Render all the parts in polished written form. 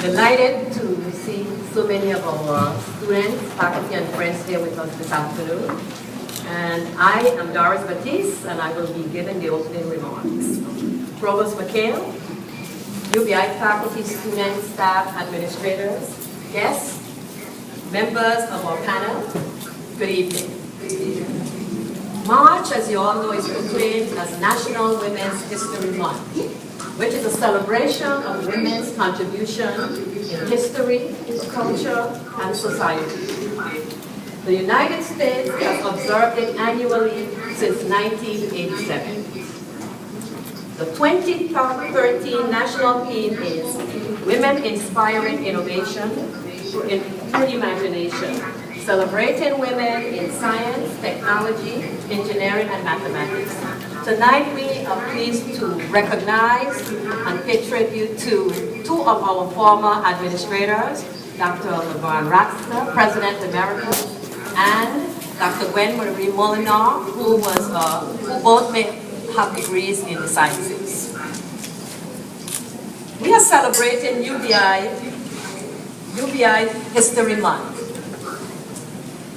Delighted to see so many of our students, faculty, and friends here with us this afternoon. And I am Doris Batiste, and I will be giving the opening remarks. Provost McHale, UVI faculty, students, staff, administrators, guests, members of our panel, good evening. March, as you all know, is proclaimed as National Women's History Month, which is a celebration of women's contribution in history, culture, and society. The United States has observed it annually since 1987. The 2013 national theme is Women Inspiring Innovation through Imagination, celebrating women in science, technology, engineering, and mathematics. Tonight we are pleased to recognize and pay tribute to two of our former administrators, Dr. Everinr, President Emeritus, and Dr. Gwen Marie Molinar, who both have degrees in the sciences. We are celebrating UVI History Month.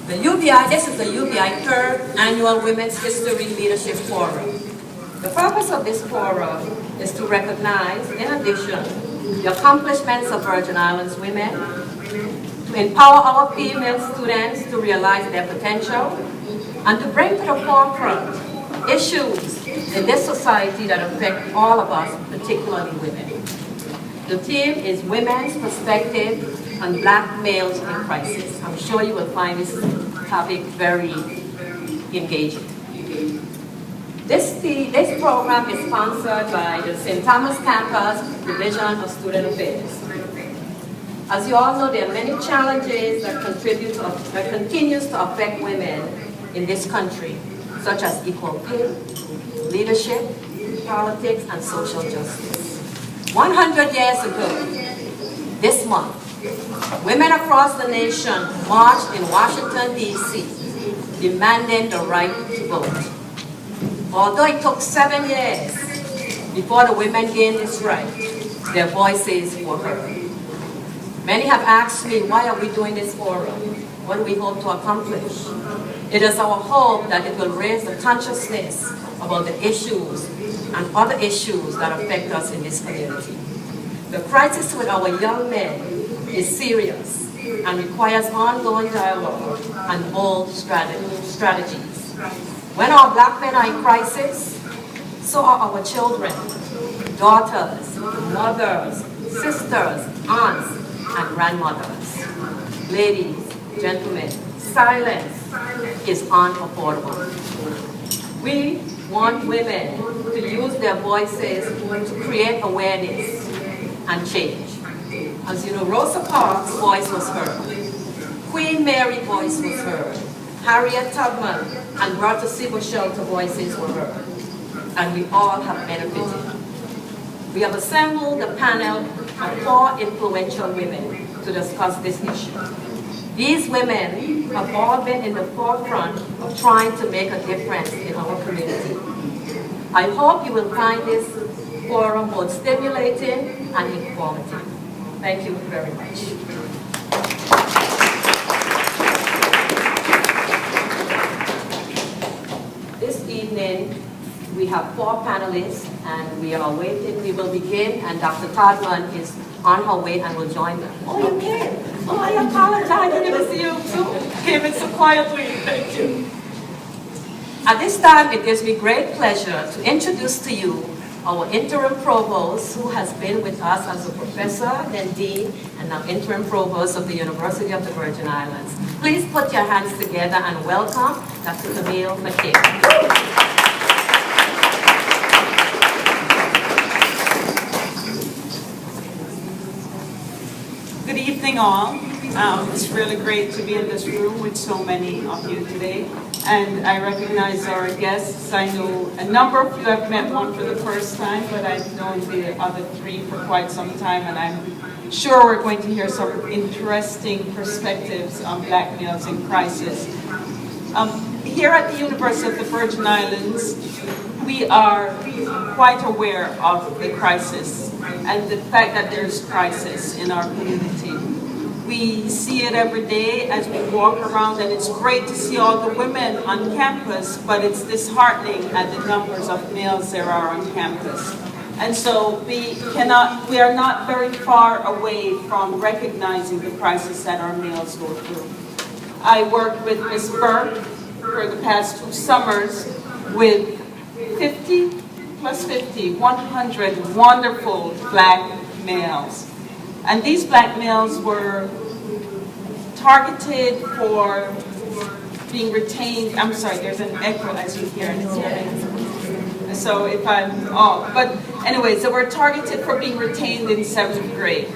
This is the UVI third annual Women's History Leadership Forum. The purpose of this forum is to recognize, in addition, the accomplishments of Virgin Islands women, to empower our female students to realize their potential, and to bring to the forefront issues in this society that affect all of us, particularly women. The theme is Women's Perspective on Black Males in Crisis. I'm sure you will find this topic very engaging. This program is sponsored by the St. Thomas Campus Division of Student Affairs. As you all know, there are many challenges that continues to affect women in this country, such as equal pay, leadership, politics, and social justice. 100 years ago, this month, women across the nation marched in Washington, D.C., demanding the right to vote. Although it took 7 years before the women gained this right, their voices were heard. Many have asked me, why are we doing this forum? What do we hope to accomplish? It is our hope that it will raise the consciousness about the issues and other issues that affect us in this community. The crisis with our young men is serious and requires ongoing dialogue and bold strategies. When our black men are in crisis, so are our children, daughters, mothers, sisters, aunts, and grandmothers. Ladies, gentlemen, silence is unaffordable. We want women to use their voices to create awareness and change. As you know, Rosa Parks' voice was heard. Queen Mary's voice was heard. Harriet Todman and Bertha Shelter voices were heard. And we all have benefited. We have assembled a panel of 4 influential women to discuss this issue. These women have all been in the forefront of trying to make a difference in our community. I hope you will find this forum both stimulating and informative. Thank you very much. This evening, we have 4 panelists, and we are waiting. We will begin, and Dr. Todman is on her way and will join them. Oh, you came. Oh, I apologize. I didn't see you too. Came in so quietly. Thank you. At this time, it gives me great pleasure to introduce to you our interim provost, who has been with us as a professor, then dean, and now interim provost of the University of the Virgin Islands. Please put your hands together and welcome Dr. Camille McHale. Good evening, all. It's really great to be in this room with so many of you today. And I recognize our guests. I know a number of you have met one for the first time, but I've known the other 3 for quite some time, and I'm sure we're going to hear some interesting perspectives on black males in crisis. Here at the University of the Virgin Islands, we are quite aware of the crisis and the fact that there's crisis in our community. We see it every day as we walk around, and it's great to see all the women on campus, but it's disheartening at the numbers of males there are on campus. And so we are not very far away from recognizing the crisis that our males go through. I worked with Ms. Burke for the past 2 summers with 50 plus 50, 100 wonderful black males. And these black males were targeted for being retained. I'm sorry, there's an echo as you hear it. So if I'm off. But anyways, they were targeted for being retained in 7th grade.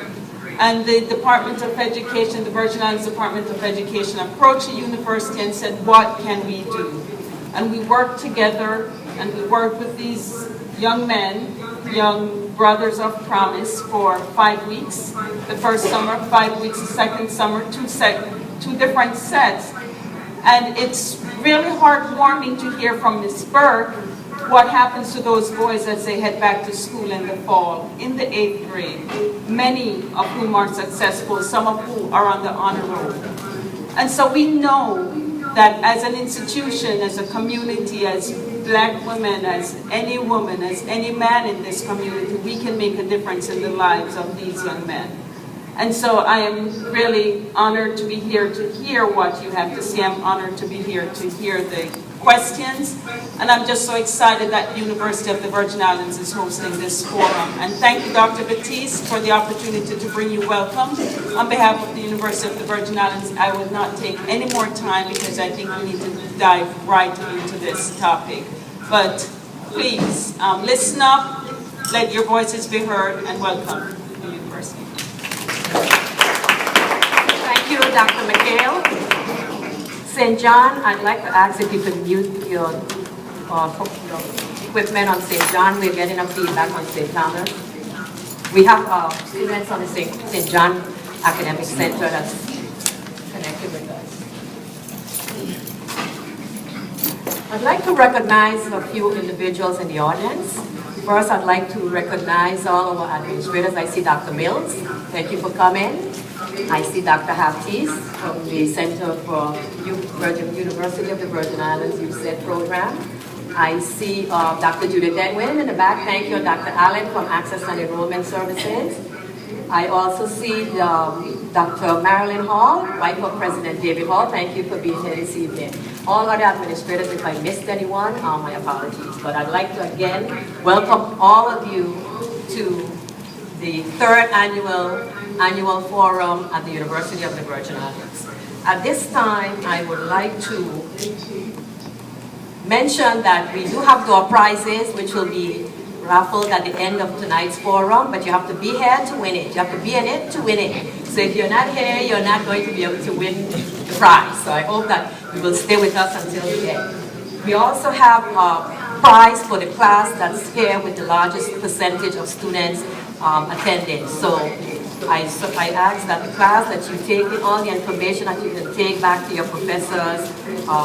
And the Department of Education, the Virgin Islands Department of Education, approached the university and said, what can we do? And we worked together, and we worked with these young men, young brothers of promise, for 5 weeks. The first summer, 5 weeks, the second summer, two different sets. And it's really heartwarming to hear from Ms. Burke what happens to those boys as they head back to school in the fall, in the 8th grade, many of whom are successful, some of whom are on the honor roll. And so we know that as an institution, as a community, as black women, as any woman, as any man in this community, we can make a difference in the lives of these young men. And so I am really honored to be here to hear what you have to say. I'm honored to be here to hear the questions. And I'm just so excited that the University of the Virgin Islands is hosting this forum. And thank you, Dr. Batiste, for the opportunity to bring you welcome. On behalf of the University of the Virgin Islands, I will not take any more time because I think we need to dive right into this topic. But please, listen up, let your voices be heard, and welcome to the university. Thank you, Dr. McHale. St. John, I'd like to ask if you could mute your equipment on St. John. We're getting a feedback on St. Thomas. We have students on the St. John Academic Center that's connected with us. I'd like to recognize a few individuals in the audience. First, I'd like to recognize all of our administrators. I see Dr. Mills. Thank you for coming. I see Dr. Haptis from the Center for University of the Virgin Islands USED program. I see Dr. Judith Edwin in the back. Thank you, Dr. Allen from Access and Enrollment Services. I also see Dr. Marilyn Hall, wife of President David Hall. Thank you for being here this evening. All other administrators, if I missed anyone, my apologies. But I'd like to again welcome all of you to the 3rd annual forum at the University of the Virgin Islands. At this time, I would like to mention that we do have door prizes, which will be raffled at the end of tonight's forum, but you have to be here to win it. You have to be in it to win it. So if you're not here, you're not going to be able to win the prize. So I hope that you will stay with us until the end. We also have a prize for the class that's here with the largest percentage of students attending. So I ask that the class that you take in all the information that you can take back to your professors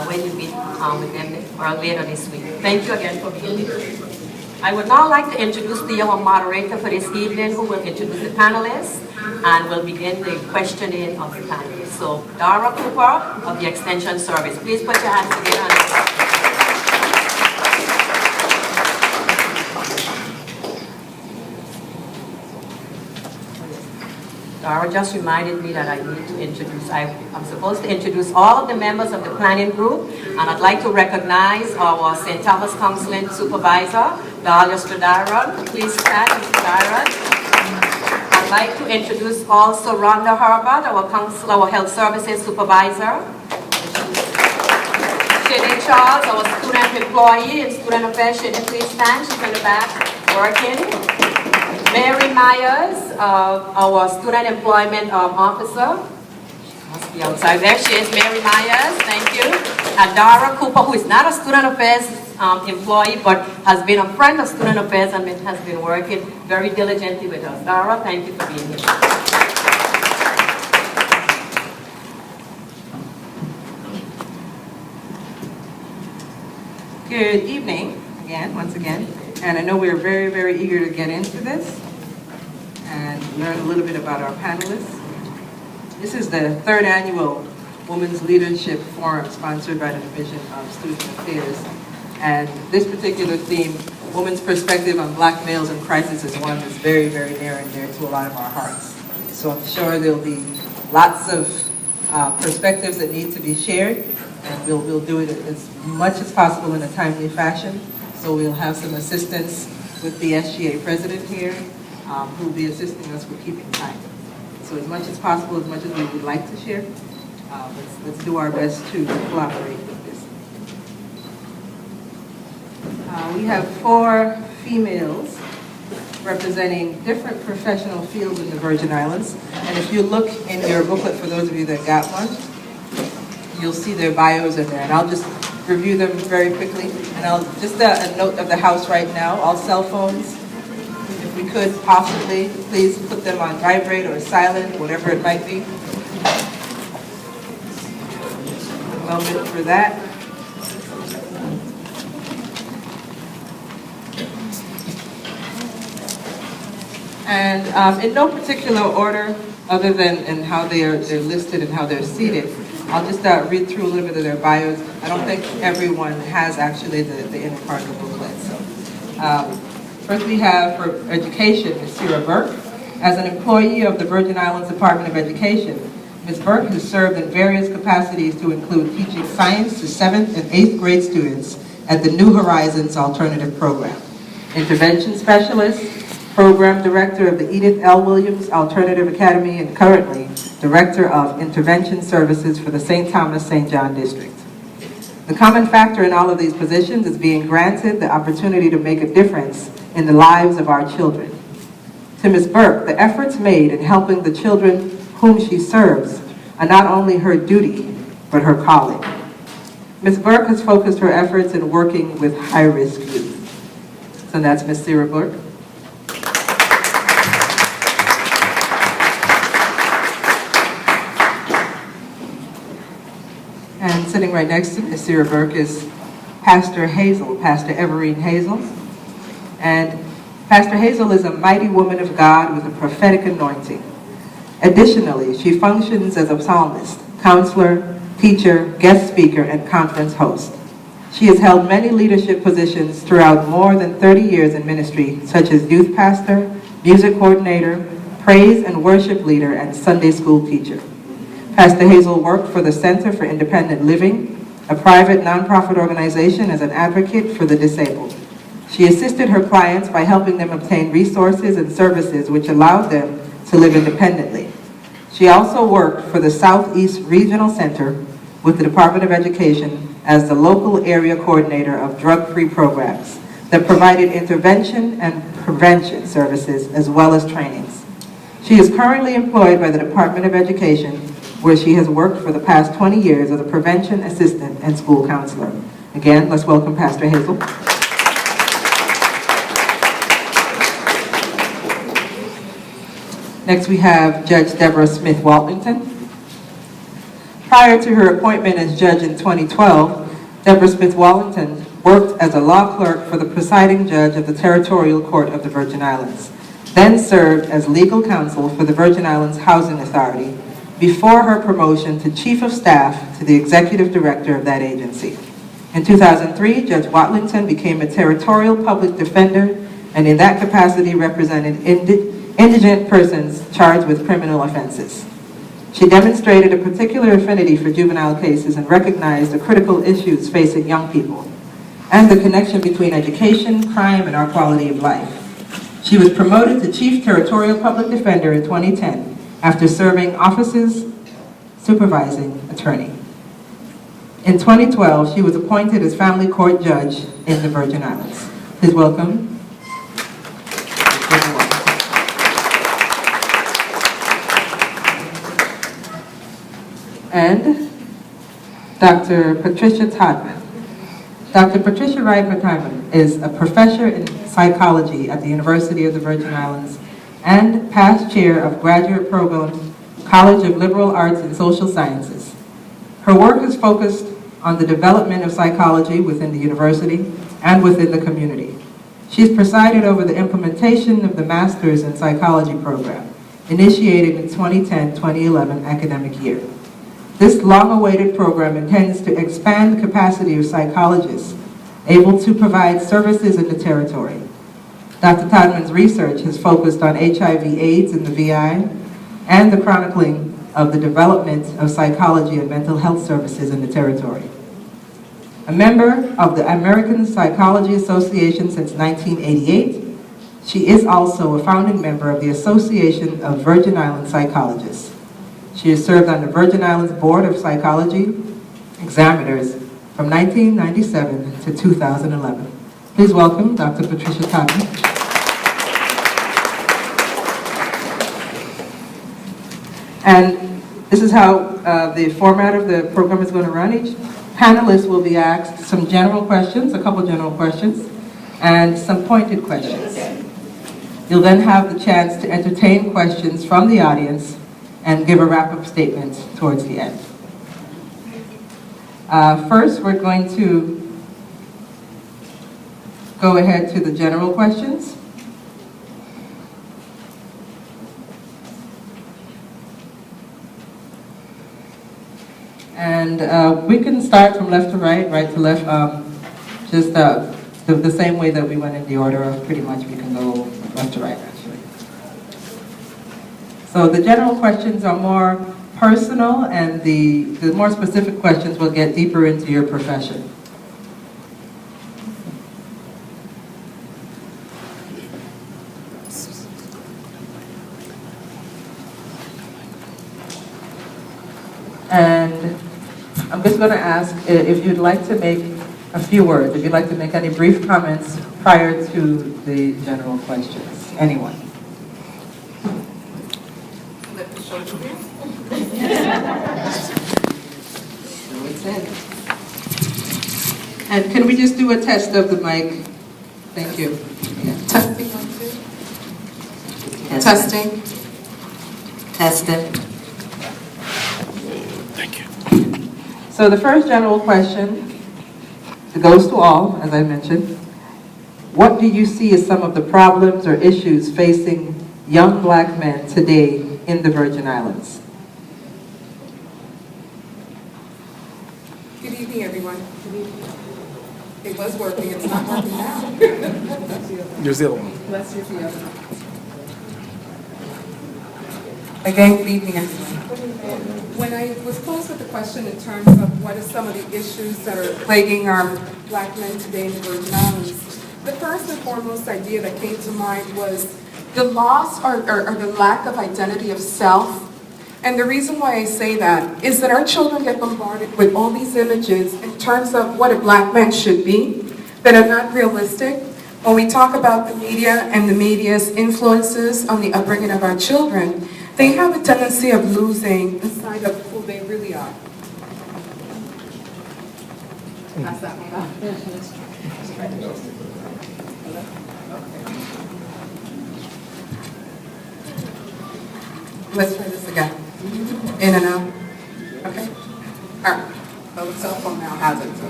when you meet with them or later this week. Thank you again for being here. I would now like to introduce the moderator for this evening, who will introduce the panelists and will begin the questioning of the panelists. So, Dara Cooper of the Extension Service. Please put your hands together. Dara just reminded me that I need to introduce, I'm supposed to introduce all of the members of the planning group, and I'd like to recognize our St. Thomas Counseling Supervisor, Dahlia Stradaran. Please stand, Mr. Stradaran. I'd like to introduce also Rhonda Herbert, our Health Services Supervisor. Shade Charles, our student employee and student affairs. Shade, please stand. She's in the back working. Mary Myers, our student employment officer. She must be outside there. She is Mary Myers. Thank you. And Dara Cooper, who is not a student affairs employee, but has been a friend of student affairs and has been working very diligently with us. Dara, thank you for being here. Good evening, once again. And I know we're very, very eager to get into this. learn a little bit about our panelists. This is the third annual Women's Leadership Forum sponsored by the Division of Student Affairs. And this particular theme, Women's Perspective on Black Males in Crisis, is one that's very, very near and dear to a lot of our hearts. So I'm sure there'll be lots of perspectives that need to be shared, and we'll do it as much as possible in a timely fashion. So we'll have some assistance with the SGA president here, who will be assisting us with keeping time. So as much as possible, as much as we would like to share, let's do our best to collaborate with this. We have 4 females representing different professional fields in the Virgin Islands. And if you look in your booklet, for those of you that got one, you'll see their bios in there. And I'll just review them very quickly. And I'll just a note of the house right now, all cell phones, if we could possibly, please put them on vibrate or silent, whatever it might be. A moment for that. And in no particular order, other than in how they're listed and how they're seated, I'll just read through a little bit of their bios. I don't think everyone has actually the inner part of the booklet. So, first we have for education, Ms. Cira Burke. As an employee of the Virgin Islands Department of Education, Ms. Burke has served in various capacities to include teaching science to 7th and 8th grade students at the New Horizons Alternative Program, intervention specialist, Program Director of the Edith L. Williams Alternative Academy, and currently Director of Intervention Services for the St. Thomas St. John District. The common factor in all of these positions is being granted the opportunity to make a difference in the lives of our children. To Ms. Burke, the efforts made in helping the children whom she serves are not only her duty, but her calling. Ms. Burke has focused her efforts in working with high-risk youth. So that's Ms. Cira Burke. And sitting right next to Ms. Cira Burke is Pastor Hazell, Pastor Everinr Hazell. And Pastor Hazell is a mighty woman of God with a prophetic anointing. Additionally, she functions as a psalmist, counselor, teacher, guest speaker, and conference host. She has held many leadership positions throughout more than 30 years in ministry, such as youth pastor, music coordinator, praise and worship leader, and Sunday school teacher. Pastor Hazell worked for the Center for Independent Living, a private nonprofit organization, as an advocate for the disabled. She assisted her clients by helping them obtain resources and services which allowed them to live independently. She also worked for the Southeast Regional Center with the Department of Education as the local area coordinator of drug-free programs that provided intervention and prevention services as well as trainings. She is currently employed by the Department of Education, where she has worked for the past 20 years as a prevention assistant and school counselor. Again, let's welcome Pastor Hazell. Next we have Judge Deborah Smith Watlington. Prior to her appointment as judge in 2012, Deborah Smith Watlington worked as a law clerk for the presiding judge of the Territorial Court of the Virgin Islands, then served as legal counsel for the Virgin Islands Housing Authority before her promotion to Chief of Staff to the Executive Director of that agency. In 2003, Judge Watlington became a Territorial Public Defender, and in that capacity represented indigent persons charged with criminal offenses. She demonstrated a particular affinity for juvenile cases and recognized the critical issues facing young people and the connection between education, crime, and our quality of life. She was promoted to Chief Territorial Public Defender in 2010 after serving offices supervising attorney. In 2012, she was appointed as family court judge in the Virgin Islands. Please welcome. And Dr. Patricia Todman. Dr. Patricia Todman is a professor in psychology at the University of the Virgin Islands and past chair of graduate program, College of Liberal Arts and Social Sciences. Her work is focused on the development of psychology within the university and within the community. She's presided over the implementation of the Masters in Psychology program initiated in 2010-2011 academic year. This long-awaited program intends to expand the capacity of psychologists able to provide services in the territory. Dr. Todman's research has focused on HIV/AIDS in the VI and the chronicling of the development of psychology and mental health services in the territory. A member of the American Psychology Association since 1988, she is also a founding member of the Association of Virgin Islands Psychologists. She has served on the Virgin Islands Board of Psychology Examiners from 1997 to 2011. Please welcome Dr. Patricia Todman. And this is how the format of the program is going to run. Each panelist will be asked some general questions, a couple general questions, and some pointed questions. You'll then have the chance to entertain questions from the audience and give a wrap-up statement towards the end. First, we're going to go ahead to the general questions. And we can start from left to right, right to left, just the same way that we went in the order of pretty much we can go left to right, actually. So the general questions are more personal, and the more specific questions will get deeper into your profession. And I'm just going to ask if you'd like to make a few words, if you'd like to make any brief comments prior to the general questions. Anyone? And can we just do a test of the mic? Thank you. Yeah. Testing, 1, 2. Testing. Testing. Thank you. So the first general question, it goes to all, as I mentioned. What do you see as some of the problems or issues facing young black men today in the Virgin Islands? Good evening, everyone. It was working, it's not working now. Here's the other one. Let's hear the other one. Again, good evening, everyone. When I was posed with the question in terms of what are some of the issues that are plaguing our black men today in the Virgin Islands, the first and foremost idea that came to mind was the loss or the lack of identity of self. And the reason why I say that is that our children get bombarded with all these images in terms of what a black man should be that are not realistic. When we talk about the media and the media's influences on the upbringing of our children, they have a tendency of losing the sight of who they really are. Pass that one out. Let's try this again. In and out. Okay? All right. Well, the cell phone now has it. So.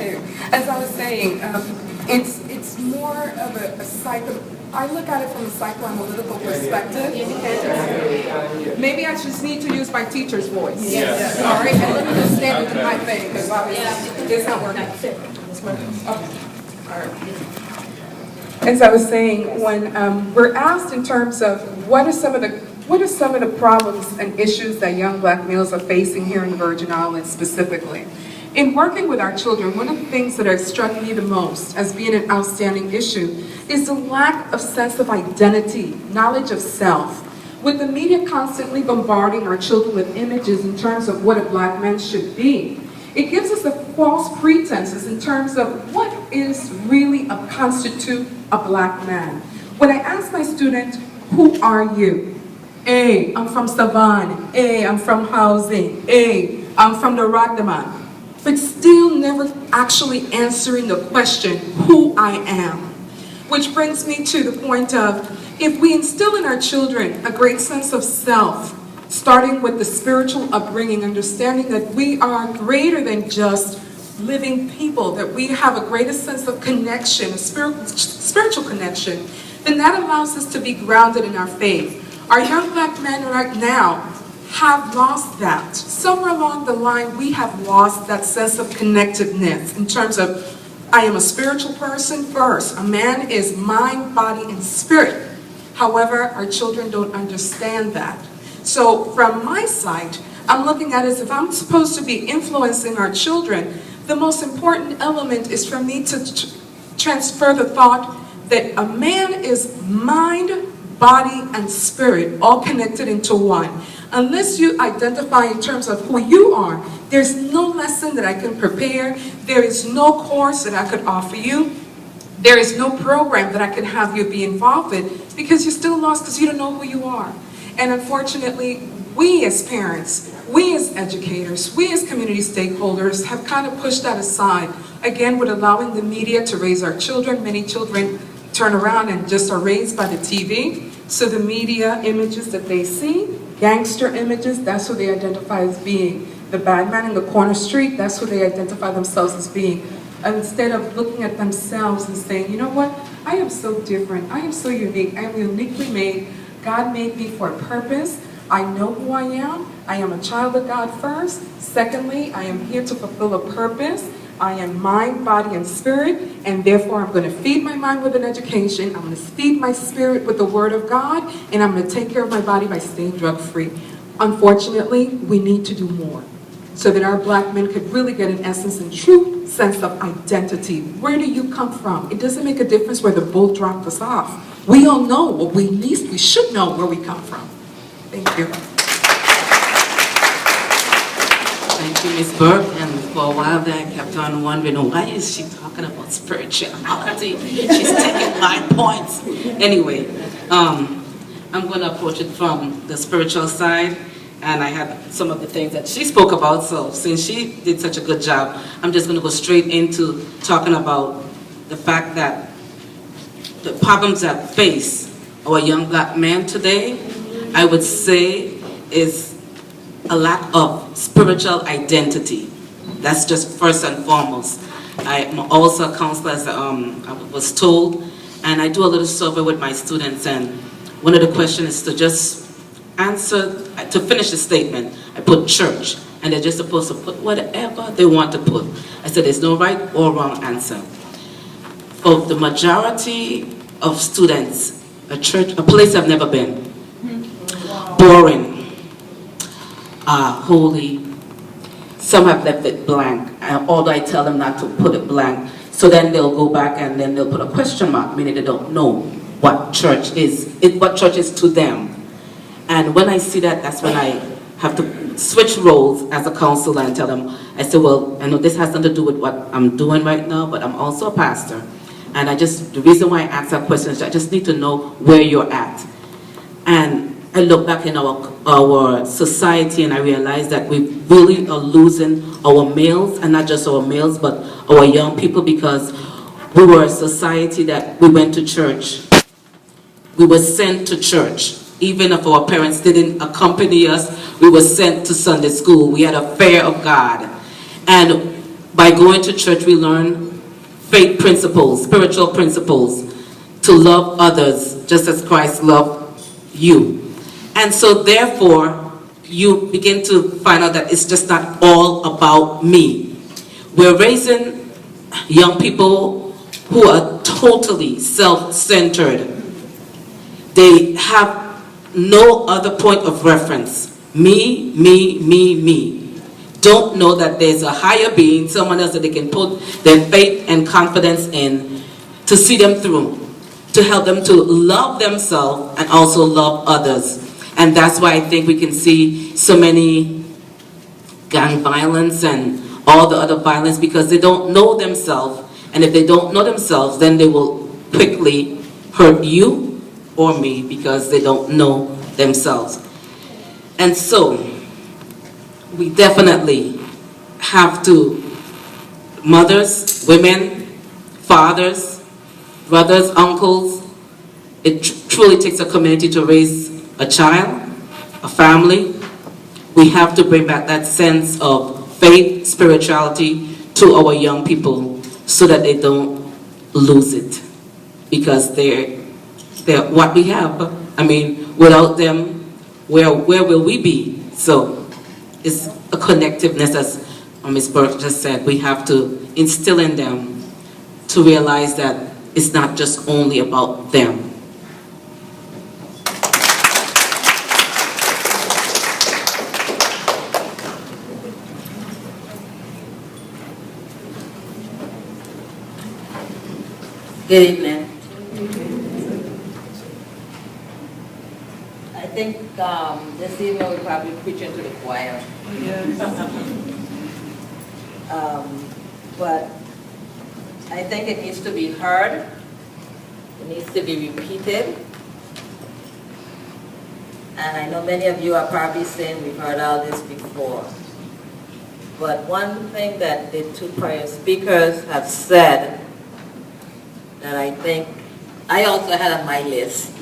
Anyway, as I was saying, it's more of a I look at it from a psychoanalytical perspective. Maybe I just need to use my teacher's voice. Yes. All right? And let me just stand into my thing, because obviously it's not working. Okay. All right. As I was saying, when we're asked in terms of what are some of the problems and issues that young black males are facing here in the Virgin Islands specifically, in working with our children, one of the things that has struck me the most as being an outstanding issue is the lack of sense of identity, knowledge of self. With the media constantly bombarding our children with images in terms of what a black man should be, it gives us a false pretenses in terms of what is really constitute a black man. When I ask my student, who are you? A, I'm from Savannah. A, I'm from Housing. A, I'm from the Ragdaman. But still never actually answering the question, who I am. Which brings me to the point of, if we instill in our children a great sense of self, starting with the spiritual upbringing, understanding that we are greater than just living people, that we have a greater sense of connection, a spiritual connection, then that allows us to be grounded in our faith. Our young black men right now have lost that. Somewhere along the line, we have lost that sense of connectedness in terms of, I am a spiritual person first. A man is mind, body, and spirit. However, our children don't understand that. So from my side, I'm looking at it as if I'm supposed to be influencing our children, the most important element is for me to transfer the thought that a man is mind, body, and spirit all connected into one. Unless you identify in terms of who you are, there's no lesson that I can prepare, there is no course that I could offer you, there is no program that I can have you be involved in, because you're still lost because you don't know who you are. And unfortunately, we as parents, we as educators, we as community stakeholders have kind of pushed that aside. Again, with allowing the media to raise our children, many children turn around and just are raised by the TV. So the media images that they see, gangster images, that's who they identify as being. The bad man in the corner street, that's who they identify themselves as being. Instead of looking at themselves and saying, you know what, I am so different, I am so unique, I am uniquely made. God made me for a purpose. I know who I am a child of God first. Secondly, I am here to fulfill a purpose. I am mind, body, and spirit, and therefore I'm going to feed my mind with an education, I'm going to feed my spirit with the Word of God, and I'm going to take care of my body by staying drug-free. Unfortunately, we need to do more so that our black men could really get an essence and true sense of identity. Where do you come from? It doesn't make a difference where the bull dropped us off. We all know, or at least we should know where we come from. Thank you. Thank you, Ms. Burke. And for a while there, I kept on wondering, why is she talking about spirituality? She's taking my points. Anyway, I'm going to approach it from the spiritual side. And I had some of the things that she spoke about. So since she did such a good job, I'm just going to go straight into talking about the fact that the problems that face our young black men today, I would say, is a lack of spiritual identity. That's just first and foremost. I'm also a counselor, as I was told, and I do a little survey with my students, and one of the questions is to just answer, to finish the statement, I put church, and they're just supposed to put whatever they want to put. I said there's no right or wrong answer. For the majority of students, a place I've never been, boring, holy. Some have left it blank, although I tell them not to put it blank. So then they'll go back and then they'll put a question mark, meaning they don't know what church is, what church is to them. And when I see that, that's when I have to switch roles as a counselor and tell them, I say, well, I know this has nothing to do with what I'm doing right now, but I'm also a pastor. And the reason why I ask that question is I just need to know where you're at. And I look back in our society and I realize that we really are losing our males, and not just our males, but our young people, because we were a society that we went to church. We were sent to church. Even if our parents didn't accompany us, we were sent to Sunday school. We had a fear of God. And by going to church, we learn faith principles, spiritual principles, to love others just as Christ loved you. And so therefore, you begin to find out that it's just not all about me. We're raising young people who are totally self-centered. They have no other point of reference. Me, me, me, me. Don't know that there's a higher being, someone else that they can put their faith and confidence in to see them through, to help them to love themselves and also love others. And that's why I think we can see so many gang violence and all the other violence, because they don't know themselves. And if they don't know themselves, then they will quickly hurt you or me because they don't know themselves. And so we definitely have to, mothers, women, fathers, brothers, uncles, it truly takes a community to raise a child, a family. We have to bring back that sense of faith, spirituality to our young people so that they don't lose it, because they're what we have. I mean, without them, where will we be? So it's a connectiveness, as Ms. Burke just said. We have to instill in them to realize that it's not just only about them. Good evening. I think this evening we're probably preaching to the choir. But I think it needs to be heard. It needs to be repeated. And I know many of you are probably saying we've heard all this before. But one thing that the two prior speakers have said that I think I also had on my list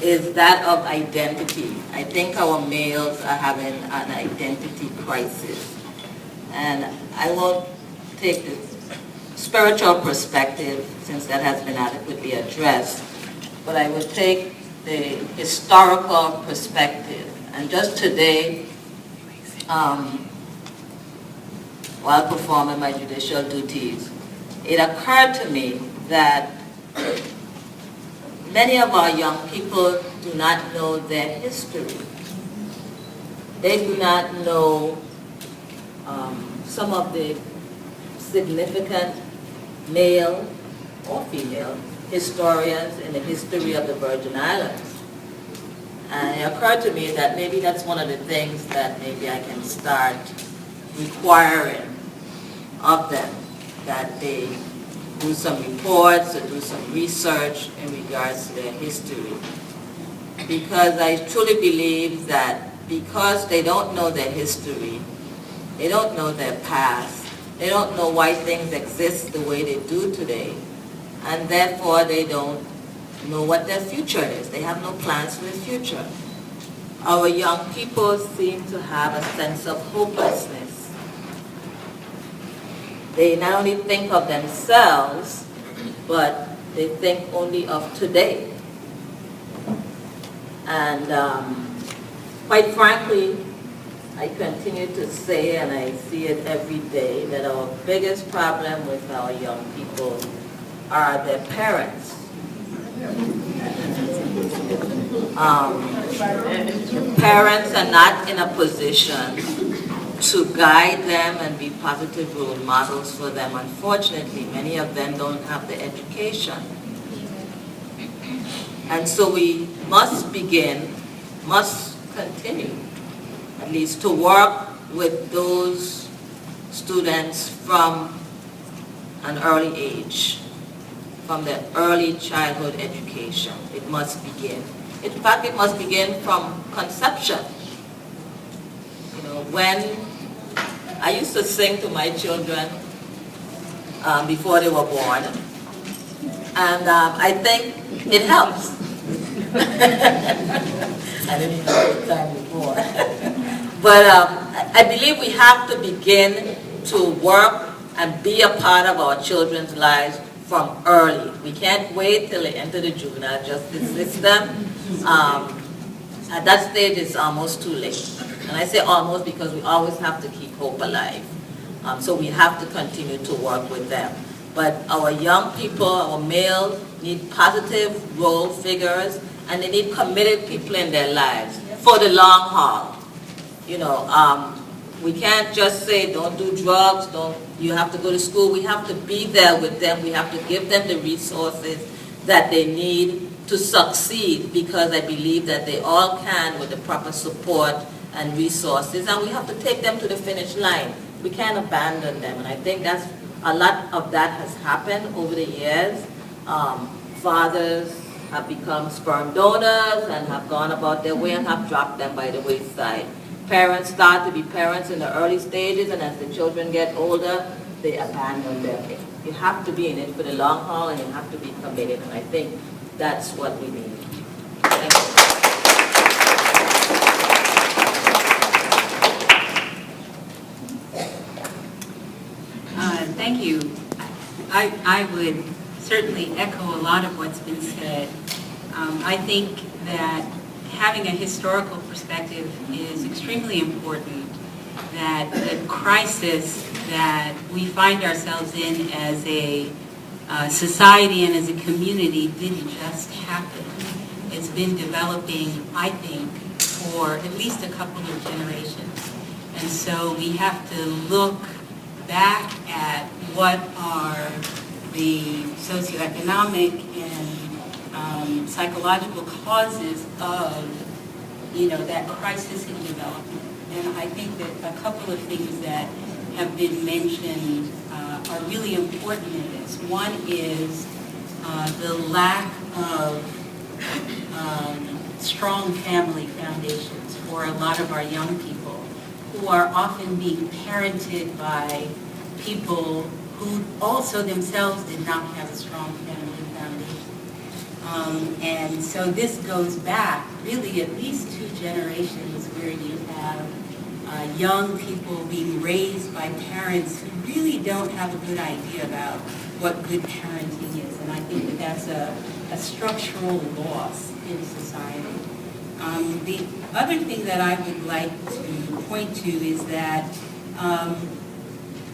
is that of identity. I think our males are having an identity crisis. And I won't take the spiritual perspective, since that has been adequately addressed, but I would take the historical perspective. And just today, while performing my judicial duties, it occurred to me that many of our young people do not know their history. They do not know some of the significant male or female historians in the history of the Virgin Islands. And it occurred to me that maybe that's one of the things that maybe I can start requiring of them, that they do some reports or do some research in regards to their history. Because I truly believe that because they don't know their history, they don't know their past, they don't know why things exist the way they do today, and therefore they don't know what their future is. They have no plans for the future. Our young people seem to have a sense of hopelessness. They not only think of themselves, but they think only of today. And quite frankly, I continue to say, and I see it every day, that our biggest problem with our young people are their parents. Parents are not in a position to guide them and be positive role models for them. Unfortunately, many of them don't have the education. And so we must continue, at least to work with those students from an early age, from their early childhood education. It must begin. In fact, it must begin from conception. You know, when I used to sing to my children before they were born, and I think it helps. I didn't know the time before. But I believe we have to begin to work and be a part of our children's lives from early. We can't wait till they enter the juvenile justice system. At that stage, it's almost too late. And I say almost because we always have to keep hope alive. So we have to continue to work with them. But our young people, our males, need positive role figures, and they need committed people in their lives for the long haul. You know, we can't just say, don't do drugs, you have to go to school. We have to be there with them. We have to give them the resources that they need to succeed, because I believe that they all can with the proper support and resources, and we have to take them to the finish line. We can't abandon them, and I think that's a lot of that has happened over the years. Fathers have become sperm donors and have gone about their way and have dropped them by the wayside. Parents start to be parents in the early stages, and as the children get older, they abandon them. You have to be in it for the long haul, and you have to be committed, and I think that's what we need. Thank you. Thank you. I would certainly echo a lot of what's been said. I think that having a historical perspective is extremely important, that the crisis that we find ourselves in as a society and as a community didn't just happen. It's been developing, I think, for at least a couple of generations. And so we have to look back at what are the socioeconomic and psychological causes of, that crisis in development. And I think that a couple of things that have been mentioned are really important in this. One is the lack of strong family foundations for a lot of our young people who are often being parented by people who also themselves did not have a strong family foundation. And so this goes back really at least 2 generations where you have young people being raised by parents who really don't have a good idea about what good parenting is. And I think that that's a structural loss in society. The other thing that I would like to point to is that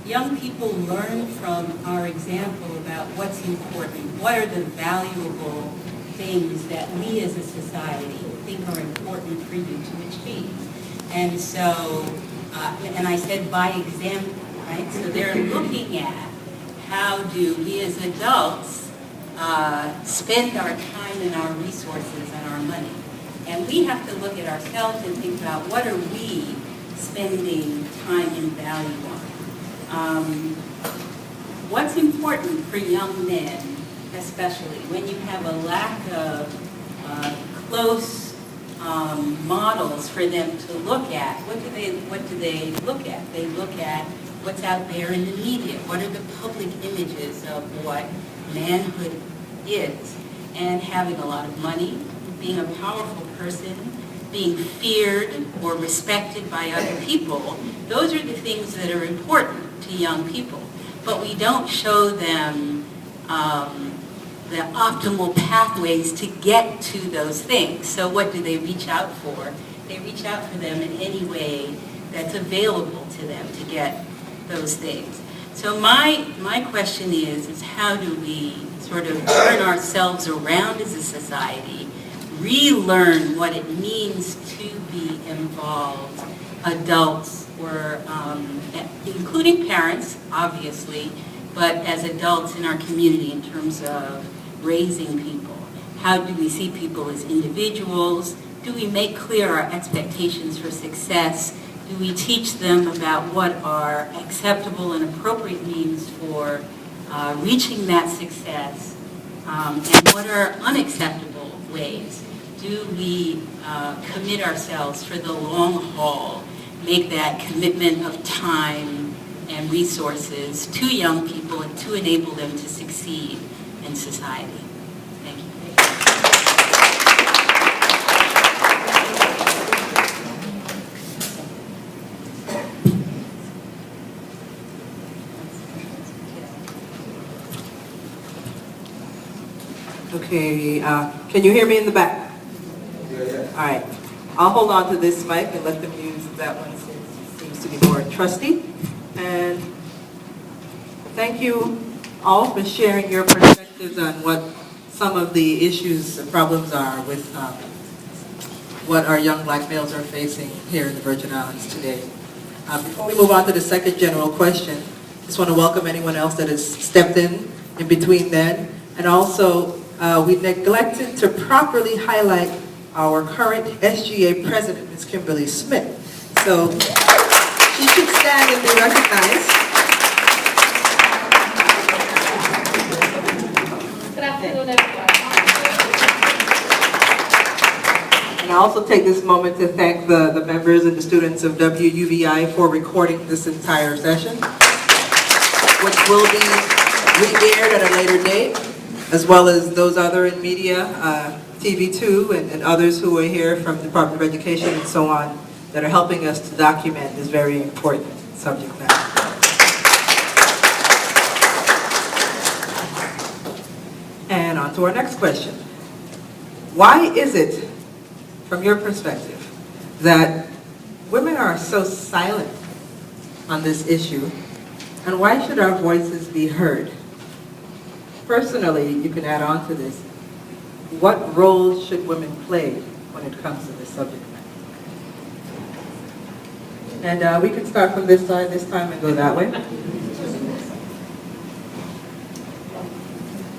young people learn from our example about what's important, what are the valuable things that we as a society think are important for you to achieve. And so, and I said by example, right? So they're looking at how do we as adults spend our time and our resources and our money. And we have to look at ourselves and think about what are we spending time and value on. What's important for young men, especially when you have a lack of close models for them to look at. What do they look at? They look at what's out there in the media. What are the public images of what manhood is? And having a lot of money, being a powerful person, being feared or respected by other people, those are the things that are important to young people. But we don't show them the optimal pathways to get to those things. So what do they reach out for? They reach out for them in any way that's available to them to get those things. So my question is how do we sort of turn ourselves around as a society, relearn what it means to be involved, adults, or including parents, obviously, but as adults in our community in terms of raising people. How do we see people as individuals? Do we make clear our expectations for success? Do we teach them about what are acceptable and appropriate means for reaching that success? And what are unacceptable ways? Do we commit ourselves for the long haul, make that commitment of time and resources to young people and to enable them to succeed in society? Thank you. Okay, can you hear me in the back? Yeah. All right. I'll hold on to this mic and let them use that one since it seems to be more trusty. And thank you all for sharing your perspectives on what some of the issues and problems are with what our young black males are facing here in the Virgin Islands today. Before we move on to the second general question, I just want to welcome anyone else that has stepped in between then. And also, we neglected to properly highlight our current SGA president, Ms. Kimberly Smith. So she should stand and be recognized. Good afternoon, everyone. And I also take this moment to thank the members and the students of WUVI for recording this entire session, which will be re-aired at a later date, as well as those other in media, TV2 and others who are here from the Department of Education and so on, that are helping us to document this very important subject matter. And on to our next question. Why is it from your perspective, that women are so silent on this issue, and why should our voices be heard? Personally, you can add on to this. What role should women play when it comes to this subject matter? And we can start from this side this time and go that way.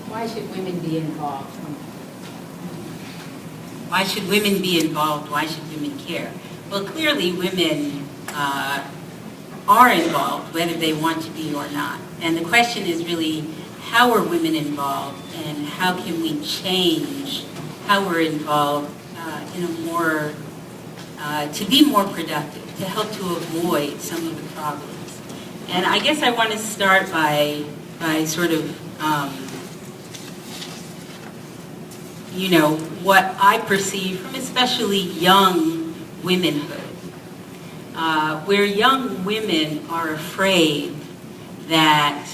Why should women be involved? Why should women be involved? Why should women care? Well, clearly women are involved, whether they want to be or not. And the question is really, how are women involved, and how can we change how we're involved in a more, to be more productive, to help to avoid some of the problems. And I guess I want to start by sort of, you know, what I perceive from especially young womenhood, where young women are afraid that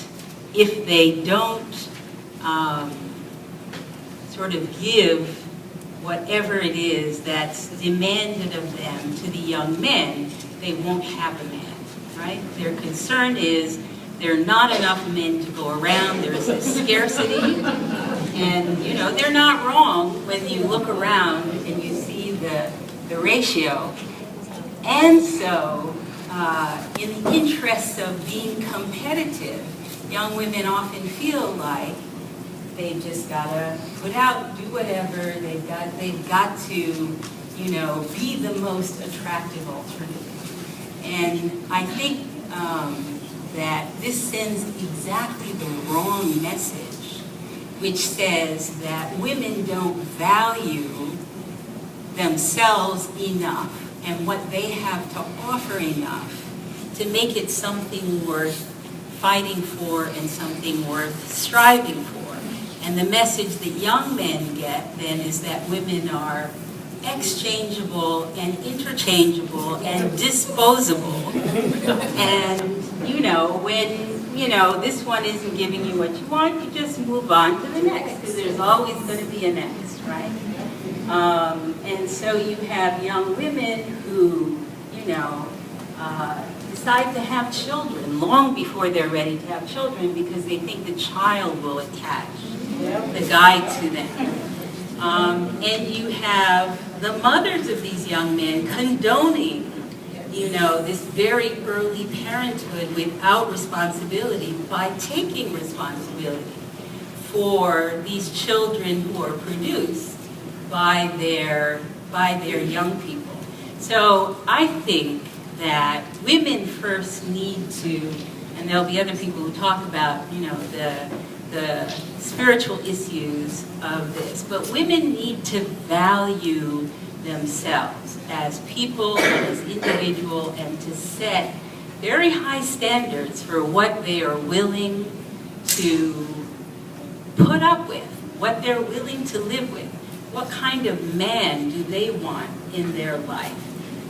if they don't sort of give whatever it is that's demanded of them to the young men, they won't have a man, right? Their concern is there are not enough men to go around, there's this scarcity, and you know, they're not wrong when you look around and you see the ratio. And so, in the interest of being competitive, young women often feel like they've just gotta put out, do whatever, they've got to, you know, be the most attractive alternative. And I think that this sends exactly the wrong message, which says that women don't value themselves enough and what they have to offer enough to make it something worth fighting for and something worth striving for. And the message that young men get then is that women are exchangeable and interchangeable and disposable. And, you know, when, you know, this one isn't giving you what you want, you just move on to the next, because there's always going to be a next, right? And so you have young women who, you know, decide to have children long before they're ready to have children because they think the child will attach the guy to them. And you have the mothers of these young men condoning, you know, this very early parenthood without responsibility by taking responsibility for these children who are produced by their young people. So I think that women first need to, and there'll be other people who talk about, you know, the spiritual issues of this, but women need to value themselves as people and as individuals, and to set very high standards for what they are willing to put up with, what they're willing to live with. What kind of man do they want in their life?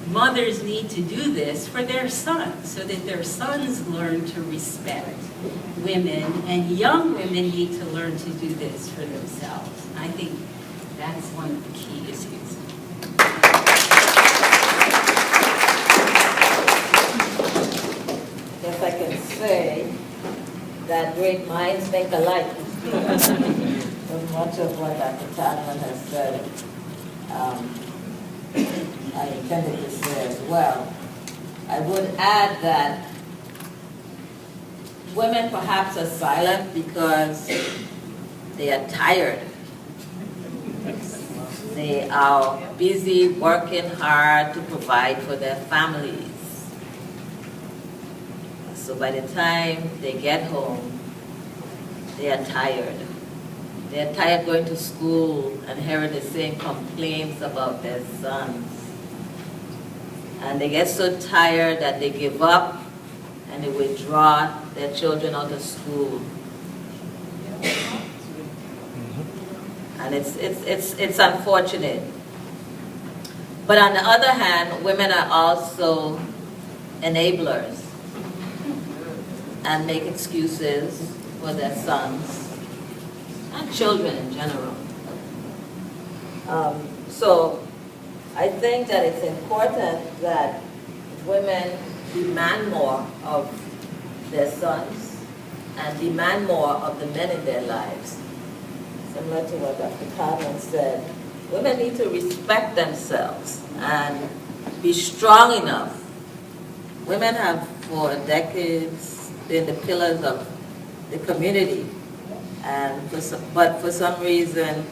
Mothers need to do this for their sons, so that their sons learn to respect women, and young women need to learn to do this for themselves. I think that's one of the key issues. If I can say that great minds think alike. So much of what Dr. Todman has said, I intended to say as well. I would add that women perhaps are silent because they are tired. They are busy working hard to provide for their families. So by the time they get home, they are tired. They're tired going to school and hearing the same complaints about their sons. And they get so tired that they give up and they withdraw their children out of school. And it's unfortunate. But on the other hand, women are also enablers and make excuses for their sons and children in general. So I think that it's important that women demand more of their sons and demand more of the men in their lives. Similar to what Dr. Todman said, women need to respect themselves and be strong enough. Women have for decades been the pillars of the community, and but for some reason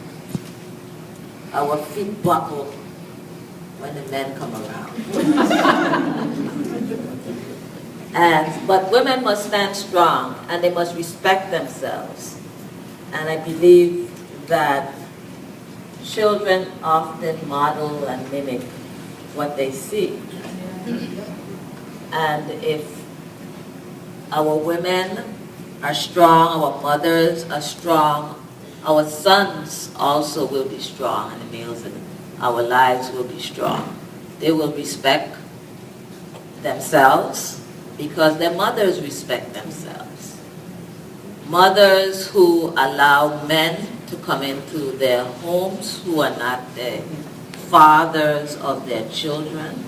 our feet buckle when the men come around. But women must stand strong and they must respect themselves. And I believe that children often model and mimic what they see. And if our women are strong, our mothers are strong, our sons also will be strong, and the males in our lives will be strong. They will respect themselves because their mothers respect themselves. Mothers who allow men to come into their homes who are not the fathers of their children.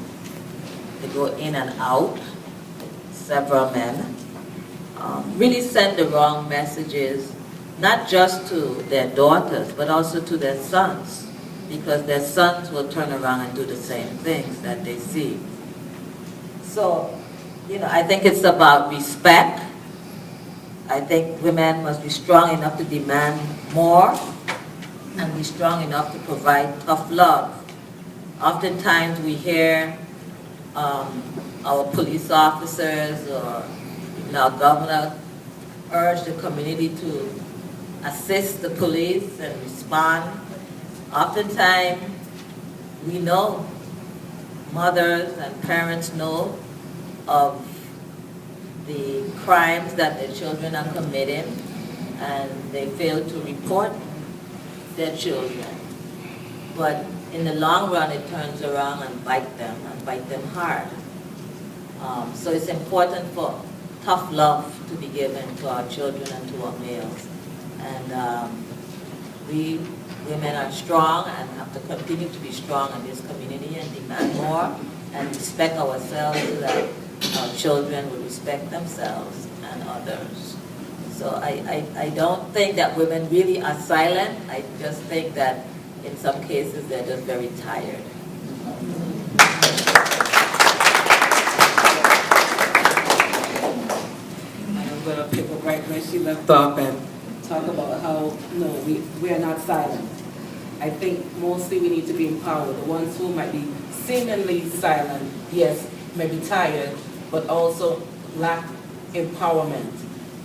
They go in and out, several men, really send the wrong messages, not just to their daughters, but also to their sons, because their sons will turn around and do the same things that they see. So, I think it's about respect. I think women must be strong enough to demand more and be strong enough to provide tough love. Oftentimes we hear our police officers or our governor urge the community to assist the police and respond. Oftentimes we know, mothers and parents know of the crimes that their children are committing, and they fail to report their children. But in the long run, it turns around and bite them hard. So it's important for tough love to be given to our children and to our males. And we women are strong and have to continue to be strong in this community and demand more and respect ourselves so that our children will respect themselves and others. So I don't think that women really are silent. I just think that in some cases they're just very tired. I'm going to pick up right where she left off and talk about how, no, we are not silent. I think mostly we need to be empowered. The ones who might be seemingly silent, yes, may be tired, but also lack empowerment.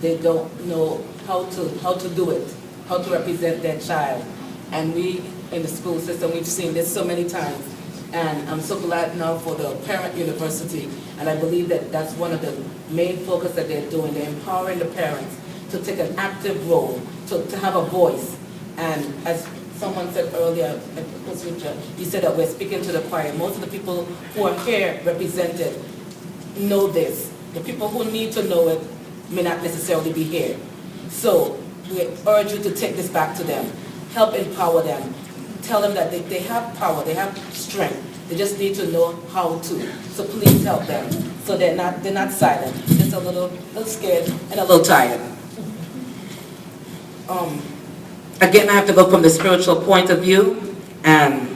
They don't know how to do it, how to represent their child. And we in the school system, we've seen this so many times. And I'm so glad now for the Parent University, and I believe that that's one of the main focus that they're doing. They're empowering the parents to take an active role, to have a voice. And as someone said earlier, you said that we're speaking to the choir. Most of the people who are here represented know this. The people who need to know it may not necessarily be here. So we urge you to take this back to them. Help empower them. Tell them that they have power, they have strength. They just need to know how to. So please help them. So they're not silent. Just a little scared and a little tired. Again, I have to go from the spiritual point of view, and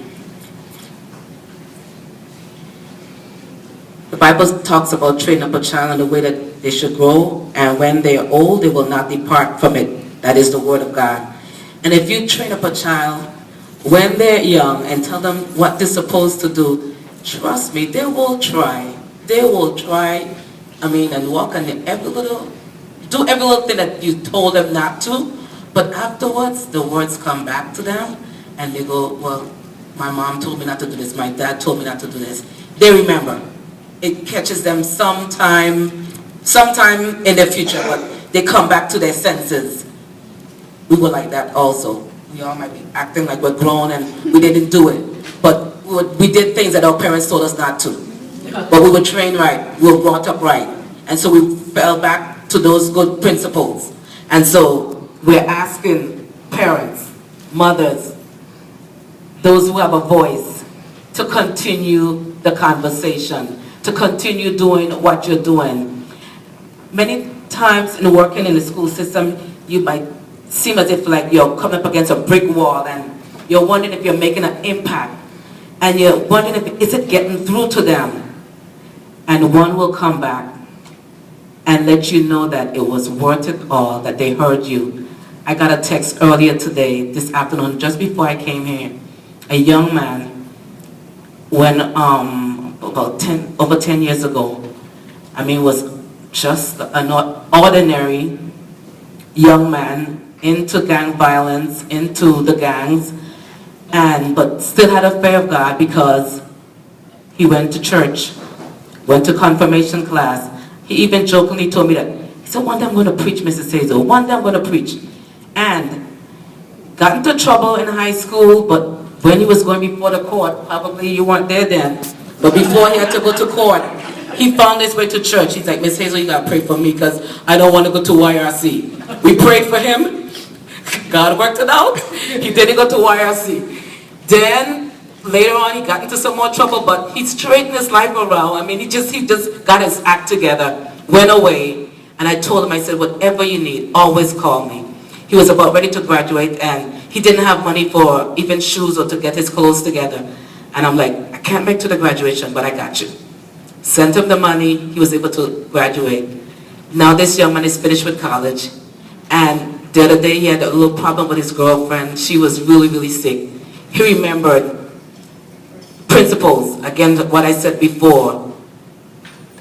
the Bible talks about training up a child in the way that they should grow, and when they are old, they will not depart from it. That is the word of God. And if you train up a child when they're young and tell them what they're supposed to do, trust me, they will try. They will try, and walk and do every little thing that you told them not to. But afterwards, the words come back to them, and they go, well, my mom told me not to do this, my dad told me not to do this. They remember. It catches them sometime in the future, but they come back to their senses. We were like that also. We all might be acting like we're grown and we didn't do it. But we did things that our parents told us not to. But we were trained right. We were brought up right. And so we fell back to those good principles. And so we're asking parents, mothers, those who have a voice, to continue the conversation, to continue doing what you're doing. Many times in working in the school system, you might seem as if like you're coming up against a brick wall and you're wondering if you're making an impact. And you're wondering if is it getting through to them. And one will come back and let you know that it was worth it all, that they heard you. I got a text earlier today, this afternoon, just before I came here. A young man, when over 10 years ago, was just an ordinary young man into gang violence, into the gangs, but still had a fear of God because he went to church, went to confirmation class. He even jokingly told me that, he said, one day I'm going to preach, Mrs. Hazell, one day I'm going to preach. And got into trouble in high school, but when he was going before the court, probably you weren't there then, but before he had to go to court, he found his way to church. He's like, Miss Hazell, you got to pray for me because I don't want to go to YRC. We prayed for him. God worked it out. He didn't go to YRC. Then, later on, he got into some more trouble, but he straightened his life around. He just got his act together, went away, and I told him, I said, whatever you need, always call me. He was about ready to graduate, and he didn't have money for even shoes or to get his clothes together. And I'm like, I can't make to the graduation, but I got you. Sent him the money, he was able to graduate. Now this young man is finished with college, and the other day he had a little problem with his girlfriend. She was really, really sick. He remembered principles. Again, what I said before,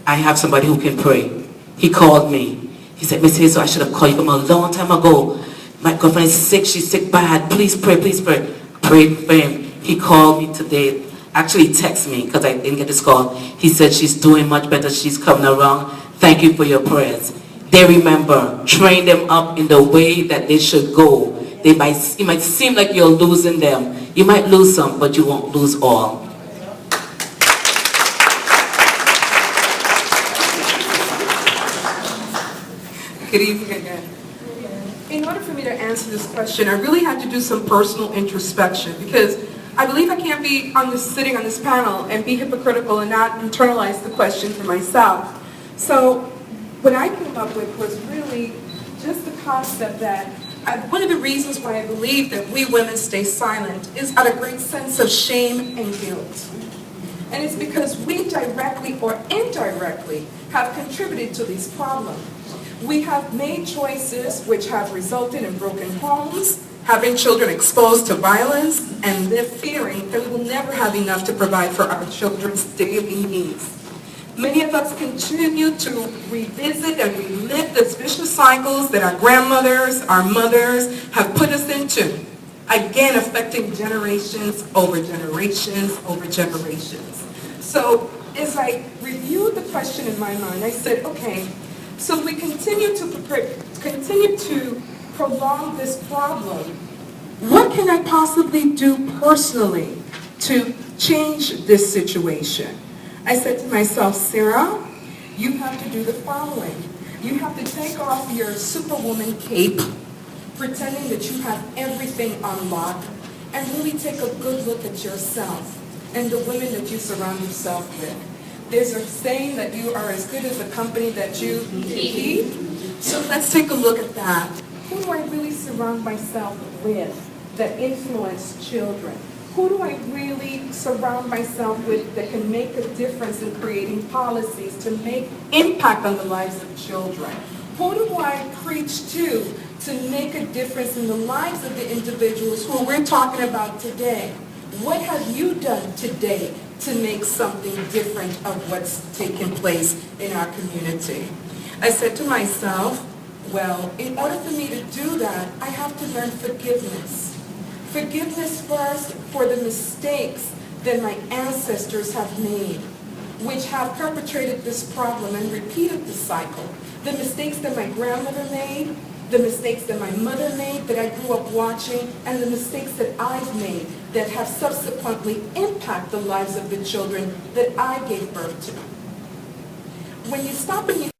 I have somebody who can pray. He called me. He said, Miss Hazell, I should have called you from a long time ago. My girlfriend is sick, she's sick bad. Please pray, please pray. Prayed for him. He called me today. Actually, he texted me because I didn't get this call. He said she's doing much better, she's coming around. Thank you for your prayers. They remember, train them up in the way that they should go. It might seem like you're losing them. You might lose some, but you won't lose all. Good evening again. In order for me to answer this question, I really had to do some personal introspection because I believe I can't be sitting on this panel and be hypocritical and not internalize the question for myself. So what I came up with was really just the concept that one of the reasons why I believe that we women stay silent is out of a great sense of shame and guilt. And it's because we directly or indirectly have contributed to these problems. We have made choices which have resulted in broken homes, having children exposed to violence, and live fearing that we will never have enough to provide for our children's daily needs. Many of us continue to revisit and relive the vicious cycles that our grandmothers, our mothers have put us into, again affecting generations over generations over generations. So as I reviewed the question in my mind, I said, okay, so if we continue to prolong this problem, what can I possibly do personally to change this situation? I said to myself, Cira, you have to do the following. You have to take off your superwoman cape, pretending that you have everything on lock, and really take a good look at yourself and the women that you surround yourself with. There's a saying that you are as good as the company that you keep. So let's take a look at that. Who do I really surround myself with that influence children? Who do I really surround myself with that can make a difference in creating policies to make impact on the lives of children? Who do I preach to make a difference in the lives of the individuals who we're talking about today? What have you done today to make something different of what's taking place in our community? I said to myself, well, in order for me to do that, I have to learn forgiveness. Forgiveness first for the mistakes that my ancestors have made, which have perpetrated this problem and repeated the cycle. The mistakes that my grandmother made, the mistakes that my mother made that I grew up watching, and the mistakes that I've made that have subsequently impacted the lives of the children that I gave birth to. When you stop and you